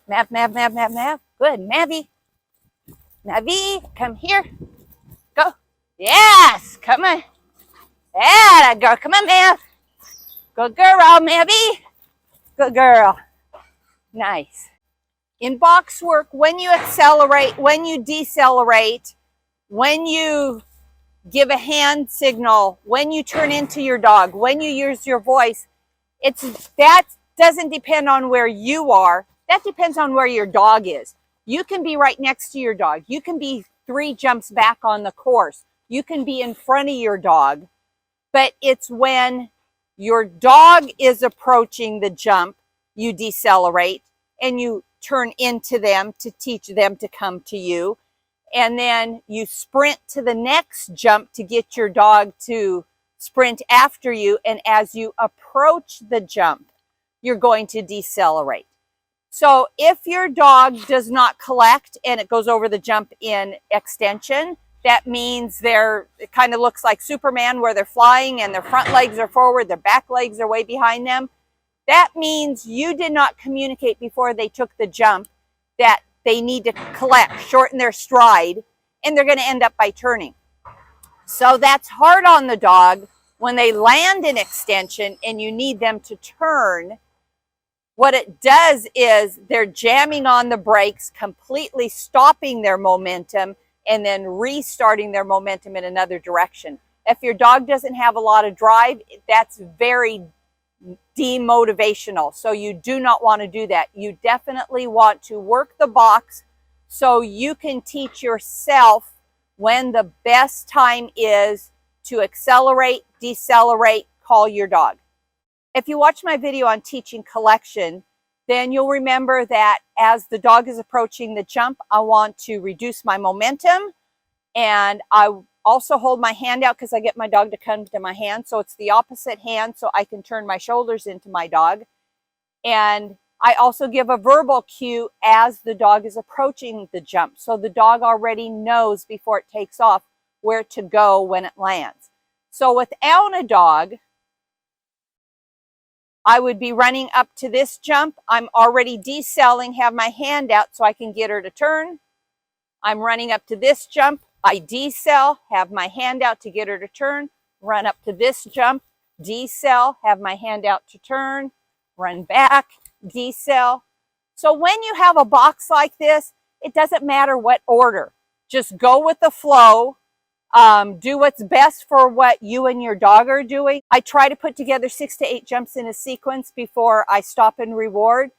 Mav, Mav, Mav, Mav, Mav. Good, Mavy. Mavy, come here. Go. Yes, come on. Yeah, girl. Come on, Mav. Good girl, Mavy. Good girl. Nice. In box work, when you accelerate, when you decelerate, when you give a hand signal, when you turn into your dog, when you use your voice, that doesn't depend on where you are. That depends on where your dog is. You can be right next to your dog. You can be 3 jumps back on the course. You can be in front of your dog. But it's when your dog is approaching the jump, you decelerate and you turn into them to teach them to come to you. And then you sprint to the next jump to get your dog to sprint after you. And as you approach the jump, you're going to decelerate. So if your dog does not collect and it goes over the jump in extension, that means it kind of looks like Superman where they're flying and their front legs are forward, their back legs are way behind them. That means you did not communicate before they took the jump that they need to collect, shorten their stride, and they're going to end up by turning. So that's hard on the dog when they land in extension and you need them to turn. What it does is they're jamming on the brakes, completely stopping their momentum, and then restarting their momentum in another direction. If your dog doesn't have a lot of drive, that's very demotivational. So you do not want to do that. You definitely want to work the box so you can teach yourself when the best time is to accelerate, decelerate, call your dog. If you watch my video on teaching collection, then you'll remember that as the dog is approaching the jump, I want to reduce my momentum. And I also hold my hand out because I get my dog to come to my hand. So it's the opposite hand so I can turn my shoulders into my dog. And I also give a verbal cue as the dog is approaching the jump. So the dog already knows before it takes off where to go when it lands. So without a dog, I would be running up to this jump. I'm already decelling, have my hand out so I can get her to turn. I'm running up to this jump. I decel, have my hand out to get her to turn. Run up to this jump, decel, have my hand out to turn. Run back, decel. So when you have a box like this, it doesn't matter what order. Just go with the flow. Do what's best for what you and your dog are doing. I try to put together 6 to 8 jumps in a sequence before I stop and reward,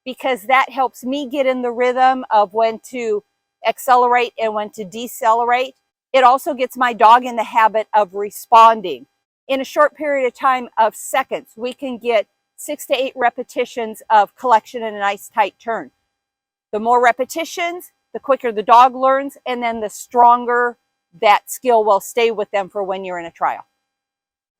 because that helps me get in the rhythm of when to accelerate and when to decelerate. It also gets my dog in the habit of responding. In a short period of time of seconds, we can get 6 to 8 repetitions of collection and a nice tight turn. The more repetitions, the quicker the dog learns, and then the stronger that skill will stay with them for when you're in a trial.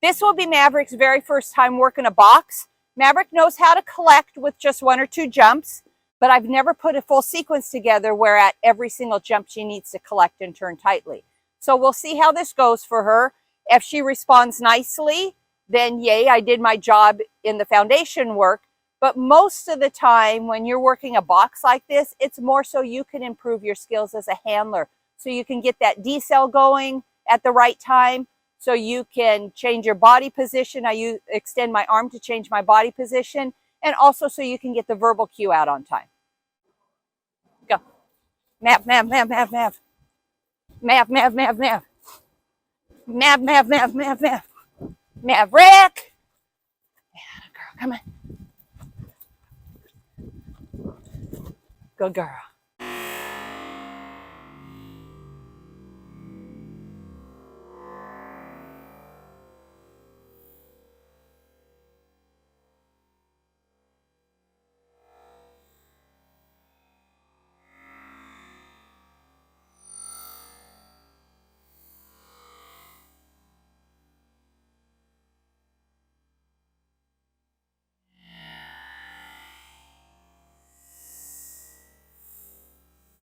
This will be Maverick's very first time working a box. Maverick knows how to collect with just 1 or 2 jumps, but I've never put a full sequence together where at every single jump she needs to collect and turn tightly. So we'll see how this goes for her. If she responds nicely, then yay, I did my job in the foundation work. But most of the time when you're working a box like this, it's more so you can improve your skills as a handler. So you can get that decel going at the right time. So you can change your body position. I extend my arm to change my body position. And also so you can get the verbal cue out on time. Go. Mav, Mav, Mav, Mav, Mav. Mav, Mav, Mav, Mav. Mav, Mav, Mav, Mav, Mav. Maverick. Yeah, girl, come on. Good girl.